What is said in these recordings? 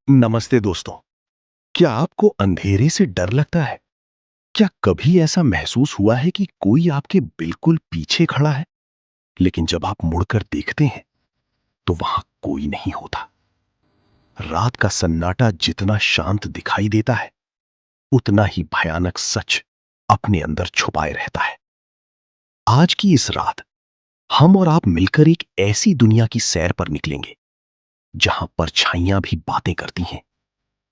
नमस्ते दोस्तों। क्या आपको अंधेरे से डर लगता है? क्या कभी ऐसा महसूस हुआ है कि कोई आपके बिल्कुल पीछे खड़ा है, लेकिन जब आप मुड़कर देखते हैं तो वहां कोई नहीं होता? रात का सन्नाटा जितना शांत दिखाई देता है, उतना ही भयानक सच अपने अंदर छुपाए रहता है। आज की इस रात हम और आप मिलकर एक ऐसी दुनिया की सैर पर निकलेंगे जहां परछाइयां भी बातें करती हैं,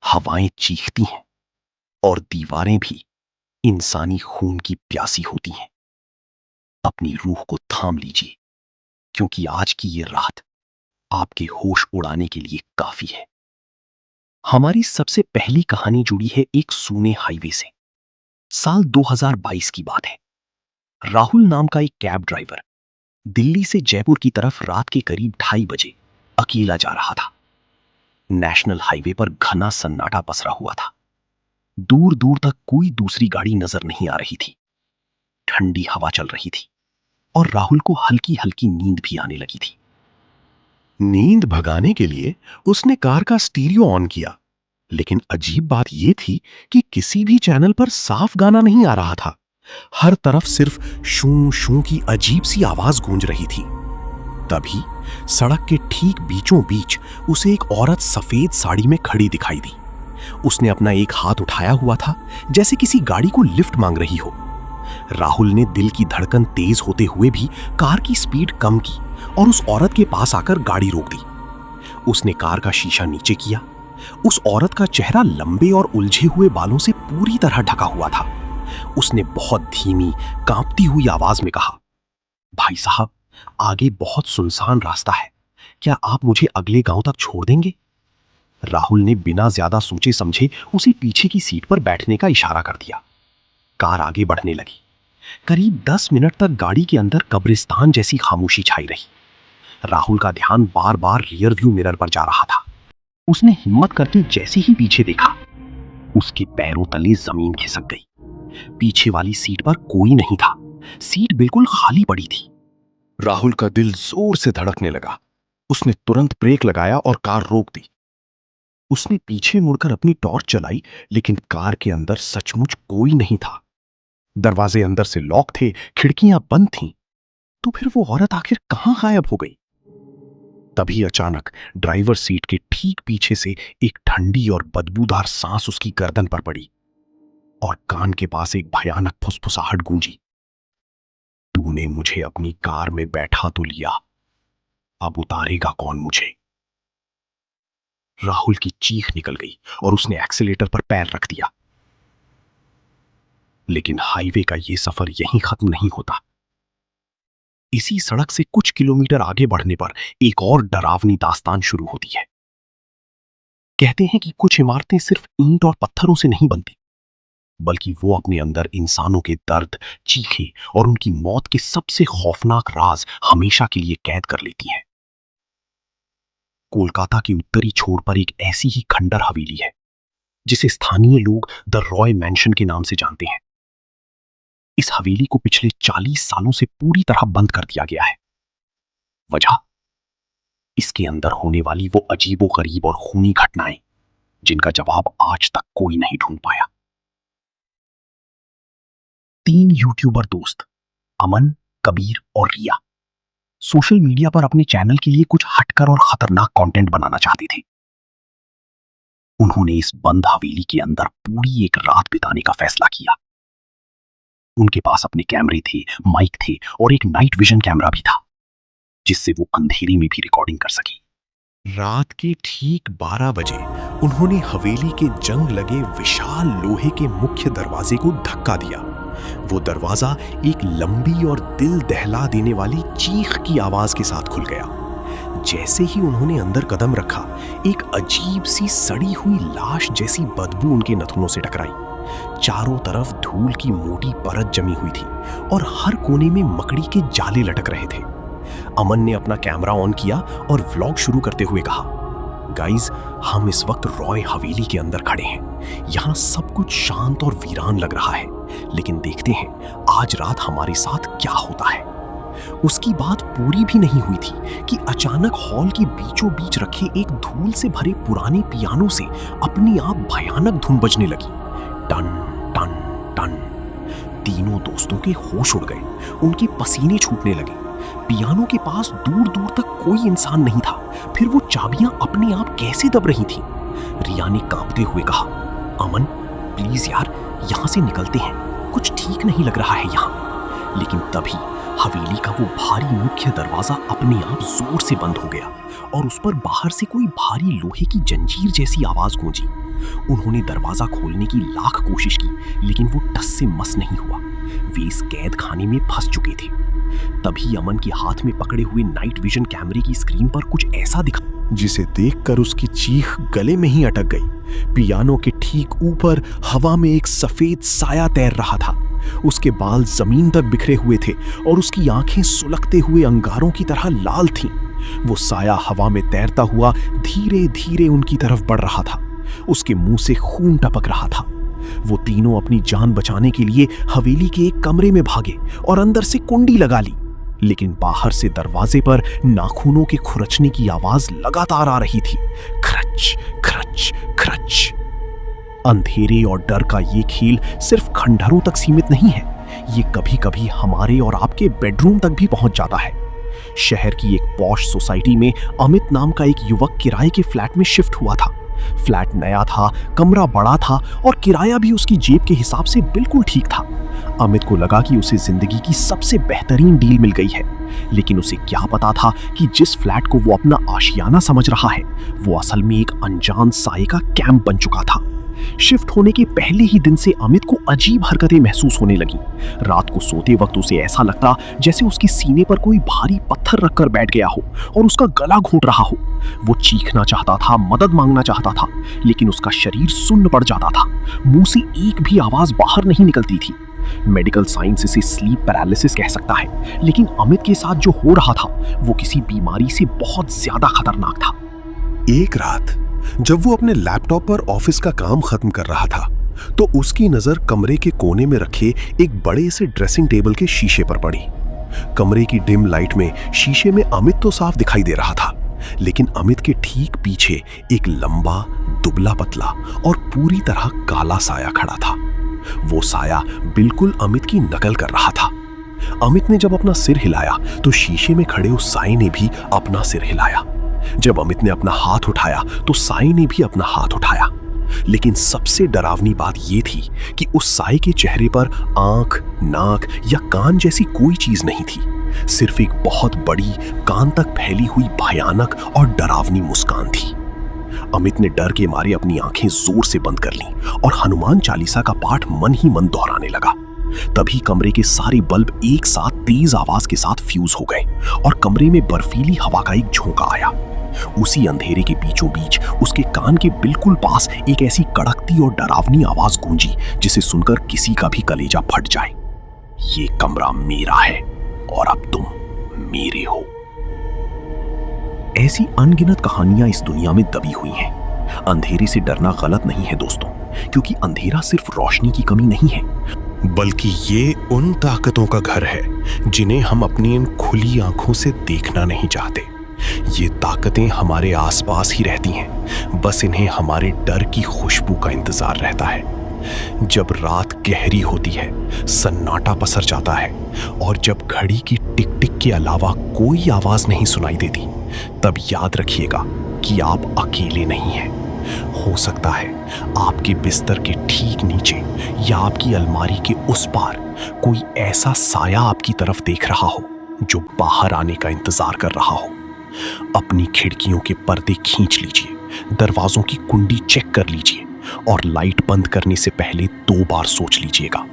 हवाएं चीखती हैं और दीवारें भी इंसानी खून की प्यासी होती हैं। अपनी रूह को थाम लीजिए, क्योंकि आज की ये रात आपके होश उड़ाने के लिए काफी है। हमारी सबसे पहली कहानी जुड़ी है एक सूने हाईवे से। साल 2022 की बात है। राहुल नाम का एक कैब ड्राइवर दिल्ली से जयपुर की तरफ रात के करीब 2:30 बजे अकेला जा रहा था। नेशनल हाईवे पर घना सन्नाटा पसरा हुआ था। दूर दूर तक कोई दूसरी गाड़ी नजर नहीं आ रही थी। ठंडी हवा चल रही थी और राहुल को हल्की हल्की नींद भी आने लगी थी। नींद भगाने के लिए उसने कार का स्टीरियो ऑन किया, लेकिन अजीब बात यह थी कि किसी भी चैनल पर साफ गाना नहीं आ रहा था। हर तरफ सिर्फ शू शू की अजीब सी आवाज गूंज रही थी। तभी सड़क के ठीक बीचों बीच उसे एक औरत सफेद साड़ी में खड़ी दिखाई दी। उसने अपना एक हाथ उठाया हुआ था, जैसे किसी गाड़ी को लिफ्ट मांग रही हो। राहुल ने दिल की धड़कन तेज होते हुए भी कार की स्पीड कम की और उस औरत के पास आकर गाड़ी रोक दी। उसने कार का शीशा नीचे किया। उस औरत का चेहरा लंबे और उलझे हुए बालों से पूरी तरह ढका हुआ था। उसने बहुत धीमी, कांपती हुई आवाज में कहा, भाई साहब, आगे बहुत सुनसान रास्ता है, क्या आप मुझे अगले गांव तक छोड़ देंगे? राहुल ने बिना ज्यादा सोचे समझे उसे पीछे की सीट पर बैठने का इशारा कर दिया। कार आगे बढ़ने लगी। करीब 10 मिनट तक गाड़ी के अंदर कब्रिस्तान जैसी खामोशी छाई रही। राहुल का ध्यान बार बार रियर व्यू मिरर पर जा रहा था। उसने हिम्मत करके जैसे ही पीछे देखा, उसके पैरों तले जमीन खिसक गई। पीछे वाली सीट पर कोई नहीं था। सीट बिल्कुल खाली पड़ी थी। राहुल का दिल जोर से धड़कने लगा। उसने तुरंत ब्रेक लगाया और कार रोक दी। उसने पीछे मुड़कर अपनी टॉर्च चलाई, लेकिन कार के अंदर सचमुच कोई नहीं था। दरवाजे अंदर से लॉक थे, खिड़कियां बंद थीं। तो फिर वो औरत आखिर कहां गायब हो गई? तभी अचानक ड्राइवर सीट के ठीक पीछे से एक ठंडी और बदबूदार सांस उसकी गर्दन पर पड़ी और कान के पास एक भयानक फुसफुसाहट गूंजी। तूने मुझे अपनी कार में बैठा तो लिया, अब उतारेगा कौन मुझे? राहुल की चीख निकल गई और उसने एक्सीलेटर पर पैर रख दिया। लेकिन हाईवे का यह सफर यहीं खत्म नहीं होता। इसी सड़क से कुछ किलोमीटर आगे बढ़ने पर एक और डरावनी दास्तान शुरू होती है। कहते हैं कि कुछ इमारतें सिर्फ ईंट और पत्थरों से नहीं बनती, बल्कि वो अपने अंदर इंसानों के दर्द, चीखें और उनकी मौत के सबसे खौफनाक राज हमेशा के लिए कैद कर लेती हैं। कोलकाता के उत्तरी छोर पर एक ऐसी ही खंडर हवेली है, जिसे स्थानीय लोग द रॉय मैंशन के नाम से जानते हैं। इस हवेली को पिछले 40 सालों से पूरी तरह बंद कर दिया गया है। वजह, इसके अंदर होने वाली वो अजीबोगरीब और खूनी घटनाएं, जिनका जवाब आज तक कोई नहीं ढूंढ पाया। 3 यूट्यूबर दोस्त, अमन, कबीर और रिया, सोशल मीडिया पर अपने चैनल के लिए कुछ हटकर और खतरनाक कंटेंट बनाना चाहते थे। उन्होंने इस बंद हवेली के अंदर पूरी एक रात बिताने का फैसला किया। उनके पास अपने कैमरे थे, माइक थे और एक नाइट विजन कैमरा भी था, जिससे वो अंधेरी में भी रिकॉर्डिंग कर सके। रात के ठीक 12 बजे उन्होंने हवेली के जंग लगे विशाल लोहे के मुख्य दरवाजे को धक्का दिया। वो दरवाजा एक लंबी और दिल दहला देने वाली चीख की आवाज के साथ खुल गया। जैसे ही उन्होंने अंदर कदम रखा, एक अजीब सी सड़ी हुई लाश जैसी बदबू उनके नथुनों से टकराई। चारों तरफ धूल की मोटी परत जमी हुई थी और हर कोने में मकड़ी के जाले लटक रहे थे। अमन ने अपना कैमरा ऑन किया और व्लॉग शुरू करते हुए कहा, गाइस, हम इस वक्त रॉय हवेली के अंदर खड़े हैं। यहाँ सब कुछ शांत और वीरान लग रहा है, लेकिन देखते हैं आज रात हमारे साथ क्या होता है। उसकी बात पूरी भी नहीं हुई थी कि अचानक हॉल के बीचों बीच रखे एक धूल से भरे पुराने पियानो से अपने आप भयानक धुन बजने लगी। टन टन टन। तीनों दोस्तों के होश उड़ गए, उनके पसीने छूटने लगे। पियानो के पास दूर दूर तक कोई इंसान नहीं था। फिर वो चाबियां अपने आप कैसे दब रही थीं? रिया ने कांपते हुए कहा, अमन प्लीज यार, यहां से निकलते हैं, कुछ ठीक नहीं लग रहा है यहां। लेकिन तभी हवेली का वो भारी मुख्य दरवाजा अपने आप जोर से बंद हो गया और उस पर बाहर से कोई भारी लोहे की जंजीर जैसी आवाज गूंजी। उन्होंने दरवाजा खोलने की लाख कोशिश की, लेकिन वो टस से मस नहीं हुआ। वे इस कैद खाने में फंस चुके थे। तभी अमन के हाथ में पकड़े हुए नाइट विजन कैमरे की स्क्रीन पर कुछ ऐसा दिखा जिसे देखकर उसकी चीख गले में ही अटक गई। पियानो के ठीक ऊपर हवा में एक सफेद साया तैर रहा था। उसके बाल जमीन तक बिखरे हुए थे और उसकी आंखें सुलगते हुए अंगारों की तरह लाल थीं। वो साया हवा में तैरता हुआ धीरे धीरे उनकी तरफ बढ़ रहा था। उसके मुंह से खून टपक रहा था। वो तीनों अपनी जान बचाने के लिए हवेली के एक कमरे में भागे और अंदर से कुंडी लगा ली, लेकिन बाहर से दरवाजे पर नाखूनों के खुरचने की आवाज लगातार आ रही थी। खरच खरच खरच। अंधेरे और डर का ये खेल सिर्फ खंडहरों तक सीमित नहीं है, ये कभी कभी हमारे और आपके बेडरूम तक भी पहुंच जाता है। शहर की एक पॉश सोसाइटी में अमित नाम का एक युवक किराए के फ्लैट में शिफ्ट हुआ था। फ्लैट नया था, कमरा बड़ा था और किराया भी उसकी जेब के हिसाब से बिल्कुल ठीक था। अमित को लगा कि उसे जिंदगी की सबसे बेहतरीन डील मिल गई है, लेकिन उसे क्या पता था कि जिस फ्लैट को वो अपना आशियाना समझ रहा है, वो असल में एक अनजान साये का कैंप बन चुका था। शिफ्ट होने के पहले ही दिन से अमित को अजीब हरकतें महसूस होने लगी। रात को सोते वक्त उसे ऐसा लगता जैसे उसके सीने पर कोई भारी पत्थर रखकर बैठ गया हो और उसका गला घोंट रहा हो। वो चीखना चाहता था, मदद मांगना चाहता था, लेकिन उसका शरीर सुन्न पड़ जाता था। मुंह से एक भी आवाज बाहर नहीं निकलती थी। मेडिकल साइंस इसे स्लीप पैरालिसिस कह सकता है, लेकिन अमित के साथ जो हो रहा था वो किसी बीमारी से बहुत ज्यादा खतरनाक था। एक रात जब वो अपने लैपटॉप पर ऑफिस का काम खत्म कर रहा था, तो उसकी नजर कमरे के कोने में रखे एक बड़े से ड्रेसिंग टेबल के शीशे पर पड़ी। कमरे की डिम लाइट में शीशे में अमित तो साफ दिखाई दे रहा था, लेकिन अमित के ठीक पीछे एक लंबा, दुबला पतला और पूरी तरह काला साया खड़ा था। वो साया बिल्कुल अमित की नकल कर रहा था। अमित ने जब अपना सिर हिलाया तो शीशे में खड़े उस साये ने भी अपना सिर हिलाया। जब अमित ने अपना हाथ उठाया तो साये ने भी अपना हाथ उठाया। लेकिन सबसे डरावनी बात यह थी कि उस साये के चेहरे पर आंख, नाक या कान जैसी कोई चीज नहीं थी। सिर्फ एक बहुत बड़ी, कान तक फैली हुई भयानक और डरावनी मुस्कान थी। अमित ने डर के मारे अपनी आंखें जोर से बंद कर लीं और हनुमान चालीसा का पाठ मन ही मन दोहराने लगा। तभी कमरे के सारे बल्ब एक साथ तेज आवाज के साथ फ्यूज हो गए और कमरे में बर्फीली हवा का एक झोंका आया। उसी अंधेरे के बीचों बीच उसके कान के बिल्कुल पास एक ऐसी कड़कती और डरावनी आवाज गूंजी जिसे सुनकर किसी का भी कलेजा फट जाए। ये कमरा मेरा है और अब तुम मेरे हो। ऐसी अनगिनत कहानियां इस दुनिया में दबी हुई हैं। अंधेरे से डरना गलत नहीं है दोस्तों, क्योंकि अंधेरा सिर्फ रोशनी की कमी नहीं है, बल्कि ये उन ताकतों का घर है जिन्हें हम अपनी इन खुली आंखों से देखना नहीं चाहते। ये ताकतें हमारे आसपास ही रहती हैं, बस इन्हें हमारे डर की खुशबू का इंतजार रहता है। जब रात गहरी होती है, सन्नाटा पसर जाता है और जब घड़ी की टिक टिक के अलावा कोई आवाज नहीं सुनाई देती, तब याद रखिएगा कि आप अकेले नहीं हैं। हो सकता है आपके बिस्तर के ठीक नीचे या आपकी अलमारी के उस पार कोई ऐसा साया आपकी तरफ देख रहा हो जो बाहर आने का इंतजार कर रहा हो। अपनी खिड़कियों के पर्दे खींच लीजिए, दरवाजों की कुंडी चेक कर लीजिए और लाइट बंद करने से पहले 2 बार सोच लीजिएगा,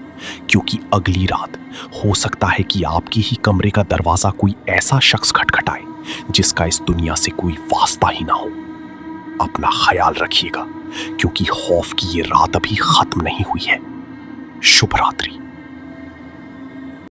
क्योंकि अगली रात हो सकता है कि आपके ही कमरे का दरवाजा कोई ऐसा शख्स खटखटाए जिसका इस दुनिया से कोई वास्ता ही ना हो। अपना ख्याल रखिएगा, क्योंकि खौफ की ये रात अभी खत्म नहीं हुई है। शुभ रात्रि।